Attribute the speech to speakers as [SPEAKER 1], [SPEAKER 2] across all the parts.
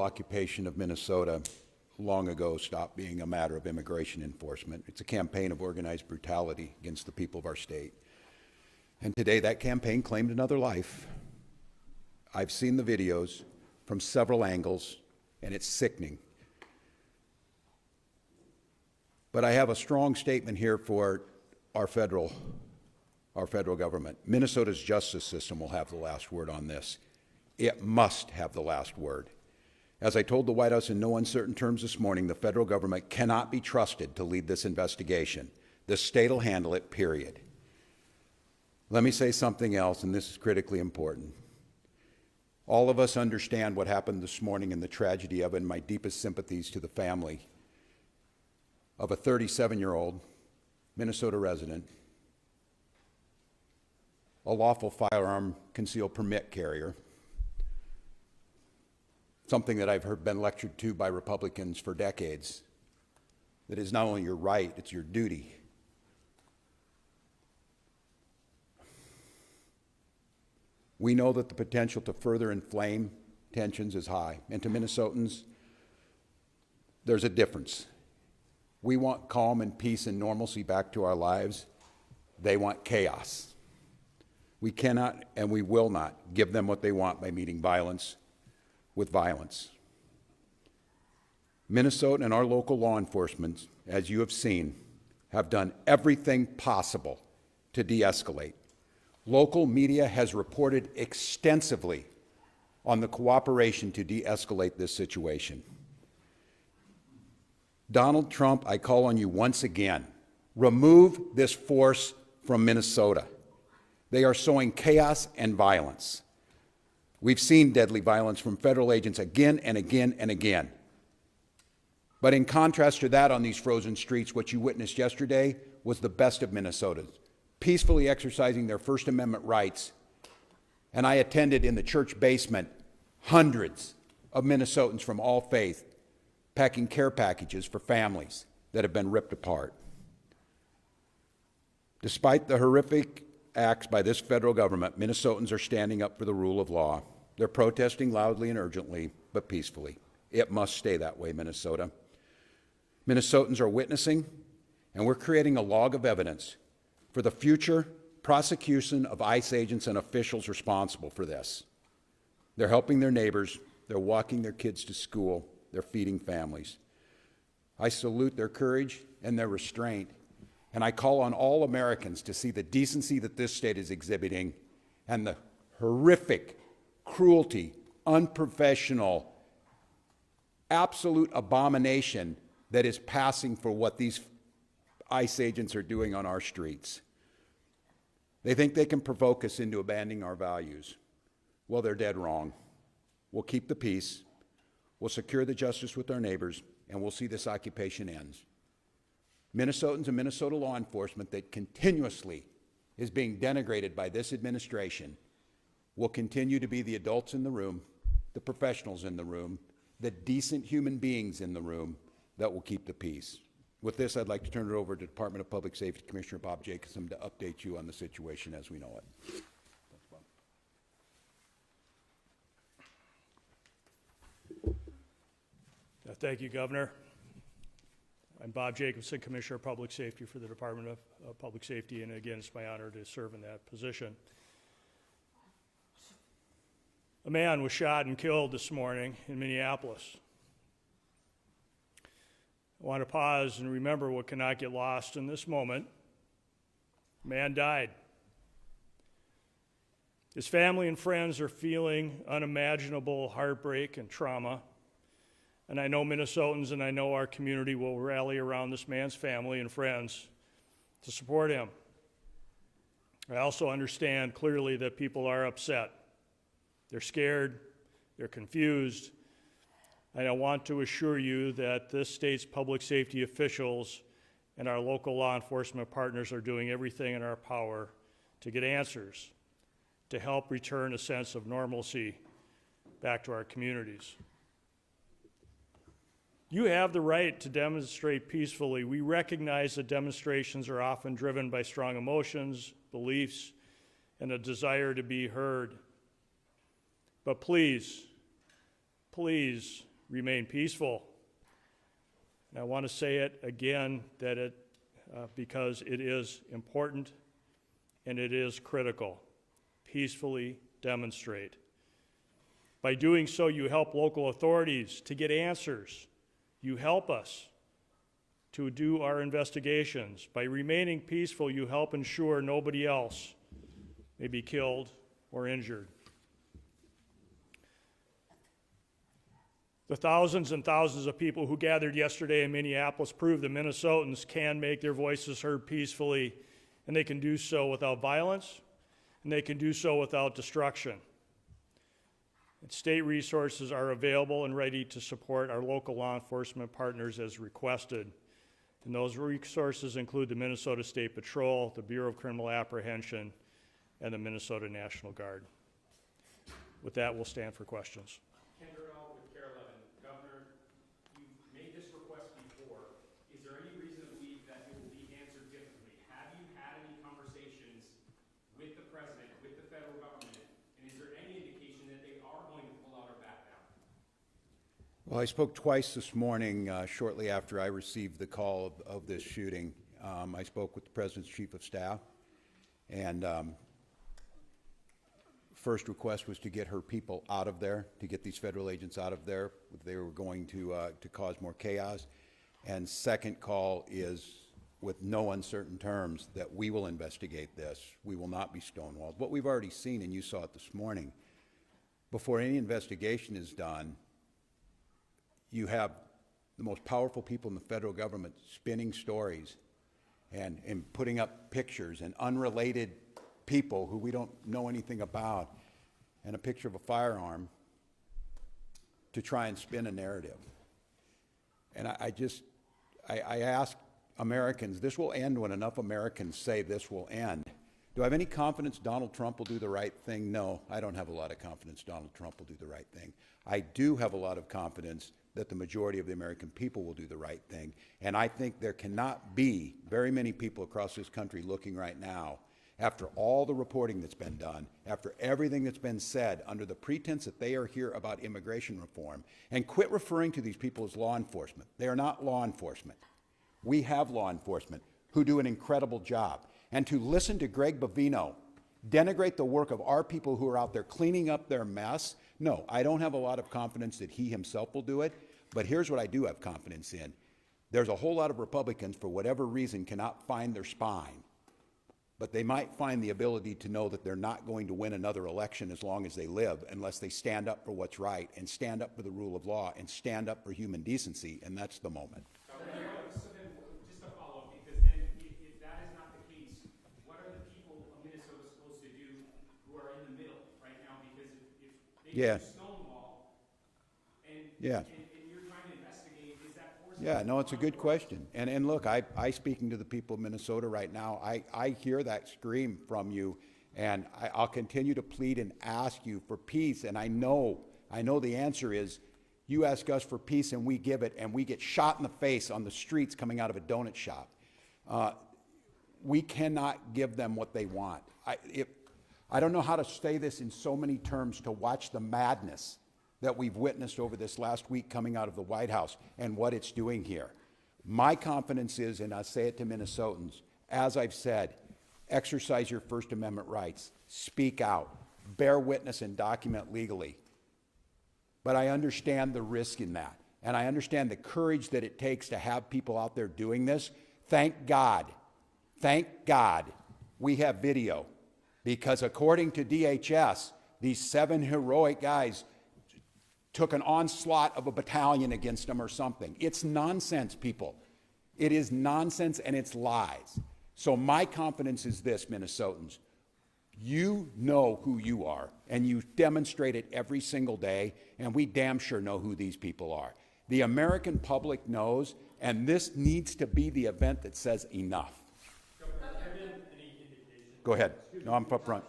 [SPEAKER 1] occupation of Minnesota long ago stopped being a matter of immigration enforcement. It's a campaign of organized brutality against the people of our state. And today that campaign claimed another life. I've seen the videos from several angles, and it's sickening. But I have a strong statement here for our federal government. Minnesota's justice system will have the last word on this. It must have the last word. As I told the White House in no uncertain terms this morning, the federal government cannot be trusted to lead this investigation. The state will handle it, period. Let me say something else, and this is critically important. All of us understand what happened this morning and the tragedy of it, and my deepest sympathies to the family of a 37-year-old Minnesota resident, a lawful firearm concealed permit carrier, something that I've been lectured to by Republicans for decades, that is not only your right, it's your duty. We know that the potential to further inflame tensions is high, and to Minnesotans, there's a difference. We want calm and peace and normalcy back to our lives. They want chaos. We cannot and we will not give them what they want by meeting violence with violence. Minnesota and our local law enforcement, as you have seen, have done everything possible to de-escalate. Local media has reported extensively on the cooperation to de-escalate this situation. Donald Trump, I call on you once again, remove this force from Minnesota. They are sowing chaos and violence. We've seen deadly violence from federal agents again and again and again. But in contrast to that, on these frozen streets, what you witnessed yesterday was the best of Minnesotans, peacefully exercising their First Amendment rights. And I attended in the church basement hundreds of Minnesotans from all faiths packing care packages for families that have been ripped apart. Despite the horrific acts by this federal government, Minnesotans are standing up for the rule of law. They're protesting loudly and urgently, but peacefully. It must stay that way, Minnesota. Minnesotans are witnessing, and we're creating a log of evidence for the future prosecution of ICE agents and officials responsible for this. They're helping their neighbors, they're walking their kids to school, they're feeding families. I salute their courage and their restraint, and I call on all Americans to see the decency that this state is exhibiting and the horrific cruelty, unprofessional, absolute abomination that is passing for what these ICE agents are doing on our streets. They think they can provoke us into abandoning our values. Well, they're dead wrong. We'll keep the peace, we'll secure the justice with our neighbors, and we'll see this occupation ends. Minnesotans and Minnesota law enforcement that continuously is being denigrated by this administration will continue to be the adults in the room, the professionals in the room, the decent human beings in the room that will keep the peace. With this, I'd like to turn it over to Department of Public Safety Commissioner Bob Jacobson to update you on the situation as we know it.
[SPEAKER 2] Thank you, Governor. I'm Bob Jacobson, Commissioner of Public Safety for the Department of Public Safety, and again, it's my honor to serve in that position. A man was shot and killed this morning in Minneapolis. I want to pause and remember what cannot get lost in this moment. A man died. His family and friends are feeling unimaginable heartbreak and trauma. And I know Minnesotans and I know our community will rally around this man's family and friends to support him. I also understand clearly that people are upset. They're scared, they're confused, and I want to assure you that this state's public safety officials and our local law enforcement partners are doing everything in our power to get answers, to help return a sense of normalcy back to our communities. You have the right to demonstrate peacefully. We recognize that demonstrations are often driven by strong emotions, beliefs, and a desire to be heard. But please, please remain peaceful. And I want to say it again because it is important and it is critical. Peacefully demonstrate. By doing so, you help local authorities to get answers. You help us to do our investigations. By remaining peaceful, you help ensure nobody else may be killed or injured. The thousands and thousands of people who gathered yesterday in Minneapolis prove that Minnesotans can make their voices heard peacefully, and they can do so without violence, and they can do so without destruction. And state resources are available and ready to support our local law enforcement partners as requested. And those resources include the Minnesota State Patrol, the Bureau of Criminal Apprehension, and the Minnesota National Guard. With that, we'll stand for questions.
[SPEAKER 1] Well, I spoke twice this morning, shortly after I received the call of this shooting. I spoke with the President's Chief of Staff, and first request was to get her people out of there, to get these federal agents out of there. They were going to cause more chaos. And second call is, with no uncertain terms, that we will investigate this. We will not be stonewalled. What we've already seen, and you saw it this morning, before any investigation is done, you have the most powerful people in the federal government spinning stories and putting up pictures, and unrelated people who we don't know anything about, and a picture of a firearm to try and spin a narrative. And I ask Americans, this will end when enough Americans say this will end. Do I have any confidence Donald Trump will do the right thing? No, I don't have a lot of confidence Donald Trump will do the right thing. I do have a lot of confidence that the majority of the American people will do the right thing. And I think there cannot be very many people across this country looking right now, after all the reporting that's been done, after everything that's been said, under the pretense that they are here about immigration reform, and quit referring to these people as law enforcement. They are not law enforcement. We have law enforcement who do an incredible job. And to listen to Greg Bovino denigrate the work of our people who are out there cleaning up their mess, no, I don't have a lot of confidence that he himself will do it. But here's what I do have confidence in. There's a whole lot of Republicans, for whatever reason, cannot find their spine. But they might find the ability to know that they're not going to win another election as long as they live, unless they stand up for what's right, and stand up for the rule of law, and stand up for human decency, and that's the moment.
[SPEAKER 3] So then, just a follow-up, because then if that is not the case, what are the people of Minnesota supposed to do who are in the middle right now? Because if they do Stonewall, and you're trying to investigate, is that forcing?
[SPEAKER 1] Yeah, no, it's a good question. And look, I speaking to the people of Minnesota right now, I hear that scream from you, and I'll continue to plead and ask you for peace. And I know the answer is, you ask us for peace and we give it, and we get shot in the face on the streets coming out of a donut shop. We cannot give them what they want. I don't know how to say this in so many terms, to watch the madness that we've witnessed over this last week coming out of the White House and what it's doing here. My confidence is, and I say it to Minnesotans, as I've said, exercise your First Amendment rights, speak out, bear witness and document legally. But I understand the risk in that, and I understand the courage that it takes to have people out there doing this. Thank God we have video, because according to DHS, these 7 heroic guys took an onslaught of a battalion against them or something. It's nonsense, people. It is nonsense, and it's lies. So my confidence is this, Minnesotans. You know who you are, and you demonstrate it every single day, and we damn sure know who these people are. The American public knows, and this needs to be the event that says enough. Go ahead. No, I'm up front.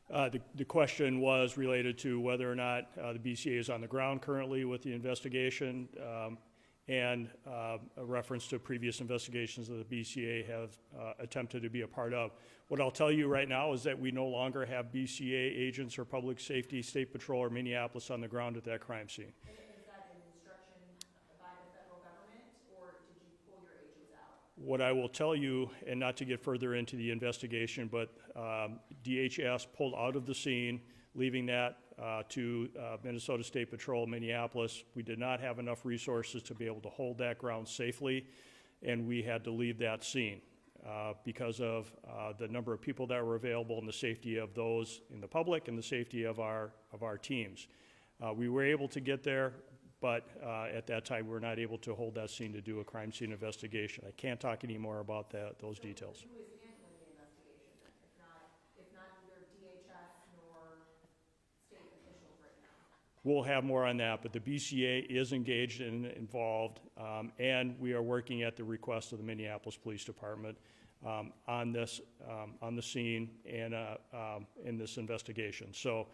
[SPEAKER 2] The question was related to whether or not the BCA is on the ground currently with the investigation, and a reference to previous investigations that the BCA have attempted to be a part of. What I'll tell you right now is that we no longer have BCA agents or public safety, state patrol, or Minneapolis on the ground at that crime scene.
[SPEAKER 4] Is that an instruction by the federal government, or did you pull your agents out?
[SPEAKER 2] What I will tell you, and not to get further into the investigation, but DHS pulled out of the scene, leaving that to Minnesota State Patrol, Minneapolis. We did not have enough resources to be able to hold that ground safely, and we had to leave that scene because of the number of people that were available and the safety of those in the public and the safety of our teams. We were able to get there, but at that time we were not able to hold that scene to do a crime scene investigation. I can't talk any more about those details.
[SPEAKER 4] Who is handling the investigation, if not either DHS nor state officials right now?
[SPEAKER 2] We'll have more on that, but the BCA is engaged and involved, and we are working at the request of the Minneapolis Police Department on this, on the scene and in this investigation. So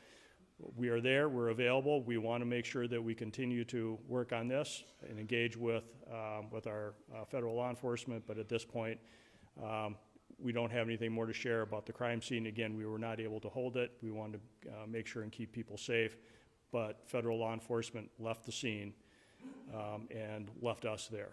[SPEAKER 2] we are there, we're available. We want to make sure that we continue to work on this and engage with our federal law enforcement, but at this point, we don't have anything more to share about the crime scene. Again, we were not able to hold it. We wanted to make sure and keep people safe, but federal law enforcement left the scene and left us there.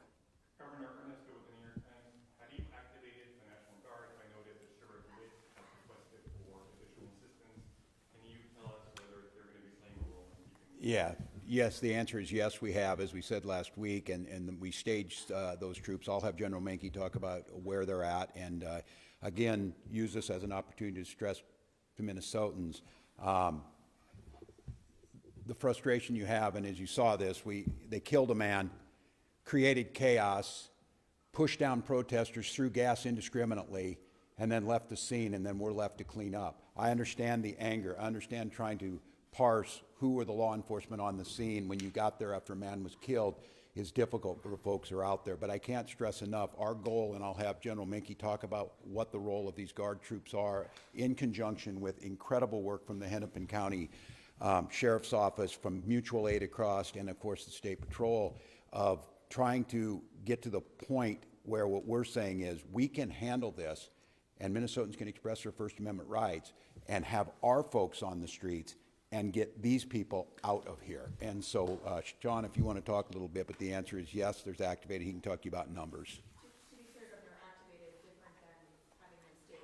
[SPEAKER 5] Governor Ernesto, with the New York Times, have you activated the National Guard? I noted that Sheriff Witt has requested for additional assistance. Can you tell us whether they're going to be playing a role in keeping?
[SPEAKER 1] Yes, the answer is yes, we have, as we said last week, and we staged those troops. I'll have General Menke talk about where they're at, and again, use this as an opportunity to stress to Minnesotans the frustration you have, and as you saw this, they killed a man, created chaos, pushed down protesters, threw gas indiscriminately, and then left the scene, and then we're left to clean up. I understand the anger. I understand trying to parse who were the law enforcement on the scene when you got there after a man was killed is difficult for the folks who are out there. But I can't stress enough, our goal, and I'll have General Menke talk about what the role of these Guard troops are in conjunction with incredible work from the Hennepin County Sheriff's Office, from mutual aid across, and of course the State Patrol, of trying to get to the point where what we're saying is we can handle this and Minnesotans can express their First Amendment rights and have our folks on the streets and get these people out of here. And so, John, if you want to talk a little bit, but the answer is yes, there's activated. He can talk to you about numbers.
[SPEAKER 4] To be clear, Governor, activated different than having them staged.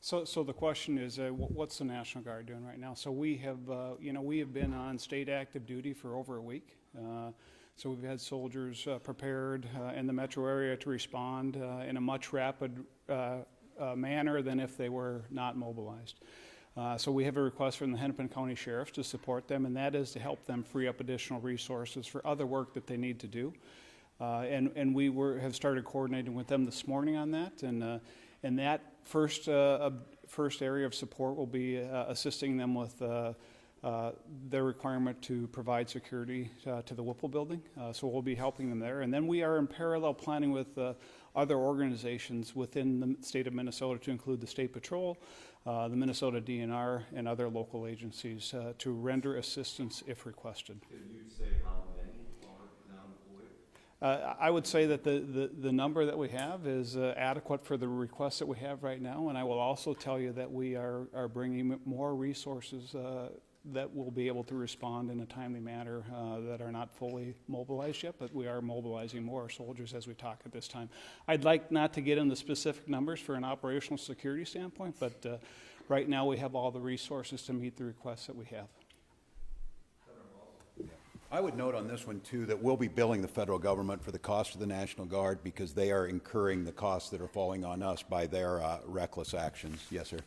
[SPEAKER 1] Yeah.
[SPEAKER 6] So the question is, what's the National Guard doing right now? So we have, we have been on state active duty for over a week. So we've had soldiers prepared in the metro area to respond in a much rapid manner than if they were not mobilized. So we have a request from the Hennepin County Sheriff to support them, and that is to help them free up additional resources for other work that they need to do. And we have started coordinating with them this morning on that, and that first area of support will be assisting them with their requirement to provide security to the Whipple building. So we'll be helping them there. And then we are in parallel planning with other organizations within the state of Minnesota, to include the State Patrol, the Minnesota DNR, and other local agencies to render assistance if requested.
[SPEAKER 7] Could you say how many are now employed?
[SPEAKER 6] I would say that the number that we have is adequate for the requests that we have right now, and I will also tell you that we are bringing more resources that will be able to respond in a timely manner that are not fully mobilized yet, but we are mobilizing more soldiers as we talk at this time. I'd like not to get into specific numbers for an operational security standpoint, but right now we have all the resources to meet the requests that we have.
[SPEAKER 1] I would note on this one, too, that we'll be billing the federal government for the cost of the National Guard because they are incurring the costs that are falling on us by their reckless actions. Yes, sir.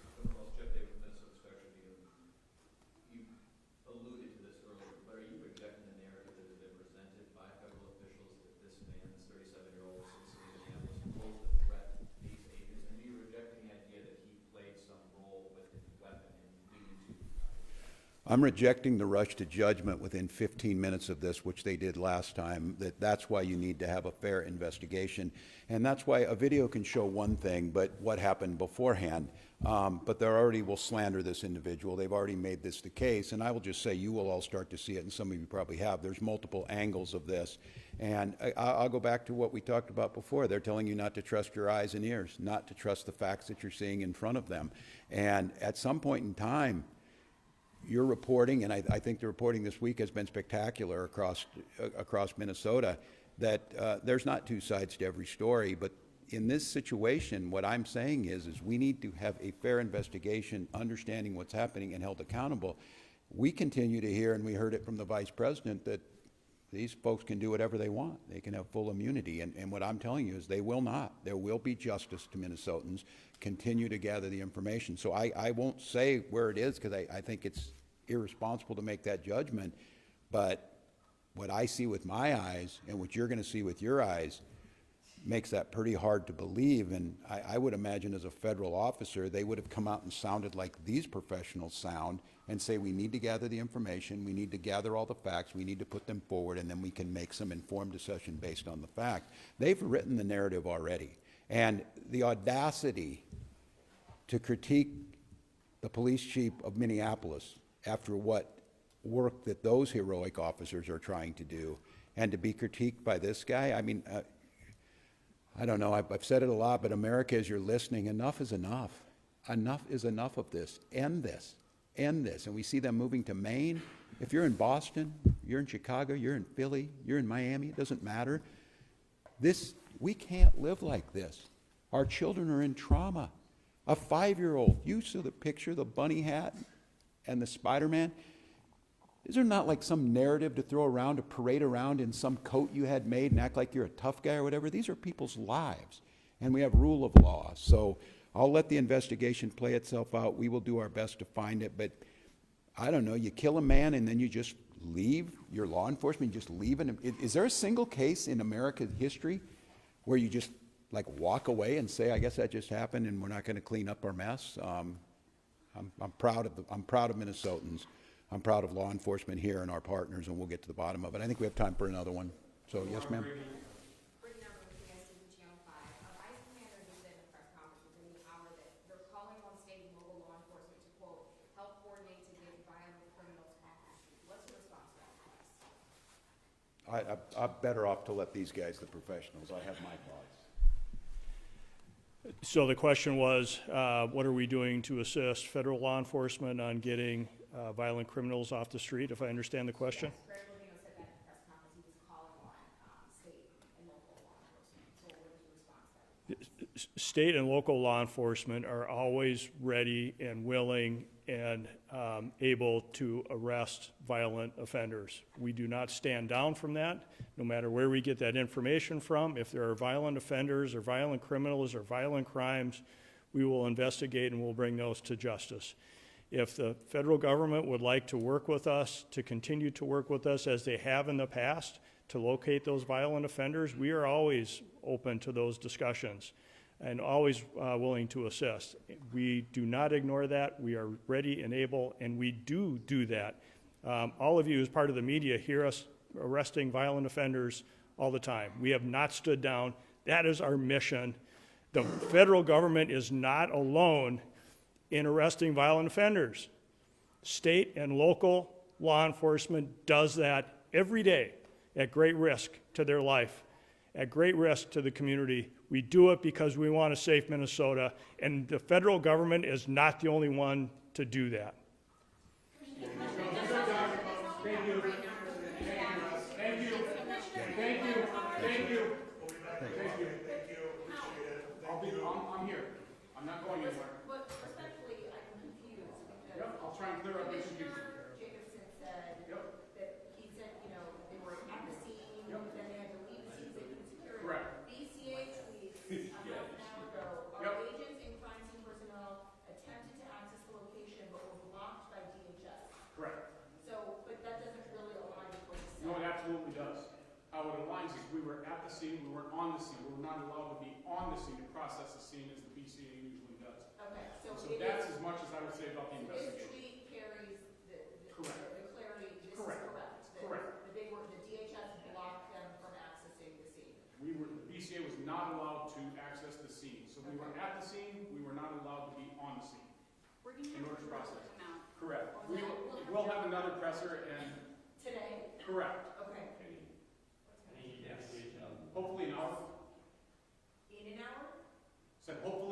[SPEAKER 7] You alluded to this earlier, but are you rejecting the narrative that has been presented by federal officials that this man, this 37-year-old citizen of Minneapolis, posed a threat to these agents? And are you rejecting the idea that he played some role with his weapon in leading to
[SPEAKER 1] I'm rejecting the rush to judgment within 15 minutes of this, which they did last time. That's why you need to have a fair investigation. And that's why a video can show one thing, but what happened beforehand. But they already will slander this individual. They've already made this the case. And I will just say, you will all start to see it, and some of you probably have. There's multiple angles of this. And I'll go back to what we talked about before. They're telling you not to trust your eyes and ears, not to trust the facts that you're seeing in front of them. And at some point in time, your reporting, and I think the reporting this week has been spectacular across Minnesota, that there's not two sides to every story. But in this situation, what I'm saying is we need to have a fair investigation, understanding what's happening, and held accountable. We continue to hear, and we heard it from the vice president, that these folks can do whatever they want. They can have full immunity. And what I'm telling you is they will not. There will be justice to Minnesotans. Continue to gather the information. So I won't say where it is, because I think it's irresponsible to make that judgment. But what I see with my eyes and what you're going to see with your eyes makes that pretty hard to believe. And I would imagine as a federal officer, they would have come out and sounded like these professionals sound and say, we need to gather the information, we need to gather all the facts, we need to put them forward, and then we can make some informed decision based on the fact. They've written the narrative already. And the audacity to critique the police chief of Minneapolis after what work that those heroic officers are trying to do, and to be critiqued by this guy, I mean, I don't know, I've said it a lot, but America, as you're listening, enough is enough. Enough is enough of this. End this. End this. And we see them moving to Maine. If you're in Boston, you're in Chicago, you're in Philly, you're in Miami, it doesn't matter. We can't live like this. Our children are in trauma. A 5-year-old, you saw the picture, the bunny hat and the Spider-Man. These are not like some narrative to throw around, to parade around in some coat you had made and act like you're a tough guy or whatever. These are people's lives, and we have rule of law. So I'll let the investigation play itself out. We will do our best to find it, but I don't know, you kill a man and then you just leave your law enforcement, you just leave him. Is there a single case in American history where you just like walk away and say, I guess that just happened and we're not going to clean up our mess? I'm proud of Minnesotans. I'm proud of law enforcement here and our partners, and we'll get to the bottom of it. I think we have time for another one. So, yes, ma'am.
[SPEAKER 4] Brittany Number with the SDG on 5. Vice Commander just said in the press conference within the hour that they're calling on state and local law enforcement to, quote, help coordinate to get violent criminals off the street. What's your response to that, please?
[SPEAKER 1] I'm better off to let these guys, the professionals, I have my thoughts.
[SPEAKER 2] So the question was, what are we doing to assist federal law enforcement on getting violent criminals off the street, if I understand the question?
[SPEAKER 4] Greg Levino said that in the press conference. He was calling on state and local law enforcement. So what is your response to that?
[SPEAKER 2] State and local law enforcement are always ready and willing and able to arrest violent offenders. We do not stand down from that, no matter where we get that information from. If there are violent offenders or violent criminals or violent crimes, we will investigate and we'll bring those to justice. If the federal government would like to work with us, to continue to work with us as they have in the past, to locate those violent offenders, we are always open to those discussions and always willing to assist. We do not ignore that. We are ready and able, and we do that. All of you as part of the media hear us arresting violent offenders all the time. We have not stood down. That is our mission. The federal government is not alone in arresting violent offenders. State and local law enforcement does that every day at great risk to their life, at great risk to the community. We do it because we want a safe Minnesota, and the federal government is not the only one to do that.
[SPEAKER 5] I'm here. I'm not going anywhere.
[SPEAKER 4] But respectfully, I'm confused because
[SPEAKER 5] Yep, I'll try and clear up the confusion.
[SPEAKER 4] Commissioner Jacobson said that he said, you know, they were at the scene, then they had to leave the scene, they couldn't secure it.
[SPEAKER 5] Correct.
[SPEAKER 4] BCA tweets a half an hour ago, our agents and crime scene personnel attempted to access the location but were blocked by DHS.
[SPEAKER 5] Correct.
[SPEAKER 4] So, but that doesn't really align with what you said.
[SPEAKER 5] No, it absolutely does. How it aligns is we were at the scene, we weren't on the scene. We were not allowed to be on the scene to process the scene as the BCA usually does.
[SPEAKER 4] Okay, so
[SPEAKER 5] So
[SPEAKER 4] it
[SPEAKER 5] that's
[SPEAKER 4] is,
[SPEAKER 5] as much as I would say about the
[SPEAKER 4] this
[SPEAKER 5] investigation.
[SPEAKER 4] tweet carries
[SPEAKER 5] Correct.
[SPEAKER 4] the clarity, this is
[SPEAKER 5] Correct.
[SPEAKER 4] correct. That
[SPEAKER 5] Correct.
[SPEAKER 4] The DHS blocked them from accessing the scene.
[SPEAKER 5] The BCA was not allowed to access the scene. So
[SPEAKER 8] So we were at the scene, we were not allowed to be on the scene.
[SPEAKER 9] We're gonna
[SPEAKER 8] In
[SPEAKER 9] have
[SPEAKER 8] order to
[SPEAKER 9] to
[SPEAKER 8] process.
[SPEAKER 9] come out.
[SPEAKER 8] Correct.
[SPEAKER 9] Or we'll
[SPEAKER 8] We'll have another presser and,
[SPEAKER 9] today.
[SPEAKER 8] correct.
[SPEAKER 9] Okay.
[SPEAKER 8] Hopefully an hour.
[SPEAKER 9] In an hour?
[SPEAKER 8] Said hopefully